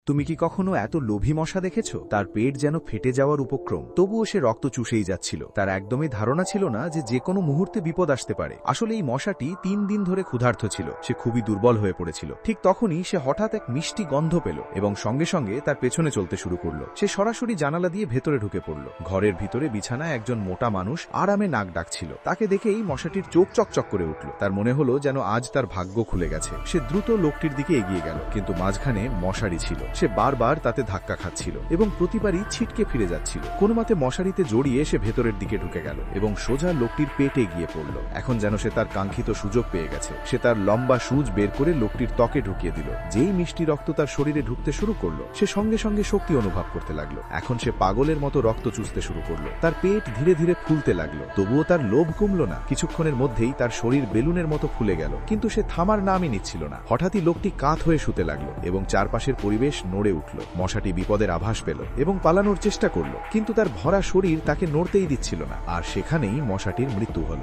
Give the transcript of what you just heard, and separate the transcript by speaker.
Speaker 1: তুমি কি কখনো এত লোভী মশা দেখেছ? তার পেট যেন ফেটে যাওয়ার উপক্রম, তবুও সে রক্ত চুষেই যাচ্ছিল। তার একদমই ধারণা ছিল না যে কোনো মুহূর্তে বিপদ আসতে পারে। আসলে এই মশাটি 3 দিন ধরে ক্ষুধার্ত ছিল। সে খুবই দুর্বল হয়ে পড়েছিল। ঠিক তখনই সে হঠাৎ এক মিষ্টি গন্ধ পেল এবং সঙ্গে সঙ্গে তার পেছনে চলতে শুরু করলো। সে সরাসরি জানালা দিয়ে ভেতরে ঢুকে পড়ল। ঘরের ভিতরে বিছানায় একজন মোটা মানুষ আরামে নাক ডাকছিল। তাকে দেখেই মশাটির চোখ চকচক করে উঠল। তার মনে হলো যেন আজ তার ভাগ্য খুলে গেছে। সে দ্রুত লোকটির দিকে এগিয়ে গেল, কিন্তু মাঝখানে মশারি ছিল। সে বারবার তাতে ধাক্কা খাচ্ছিল এবং প্রতিবারই ছিটকে ফিরে যাচ্ছিল। কোনো মতে মশারিতে জড়িয়ে সে ভেতরের দিকে ঢুকে গেল এবং সোজা লোকটির পেটে গিয়ে পড়ল। এখন যেন সে তার কাঙ্ক্ষিত সুযোগ পেয়ে গেছে। সে তার লম্বা সূঁচ বের করে লোকটির ত্বকে ঢুকিয়ে দিল। যেই মিষ্টি রক্ত তার শরীরে ঢুকতে শুরু করলো, সে সঙ্গে সঙ্গে শক্তি অনুভব করতে লাগলো। এখন সে পাগলের মতো রক্ত চুষতে শুরু করলো। তার পেট ধীরে ধীরে ফুলতে লাগলো, তবুও তার লোভ কমল না। কিছুক্ষণের মধ্যেই তার শরীর বেলুনের মতো ফুলে গেল, কিন্তু সে থামার নামই নিচ্ছিল না। হঠাৎই লোকটি কাত হয়ে শুতে লাগলো এবং চারপাশের পরিবেশ নড়ে উঠল। মশাটি বিপদের আভাস পেল এবং পালানোর চেষ্টা করল, কিন্তু তার ভরা শরীর তাকে নড়তেই দিচ্ছিল না। আর সেখানেই মশাটির মৃত্যু হল।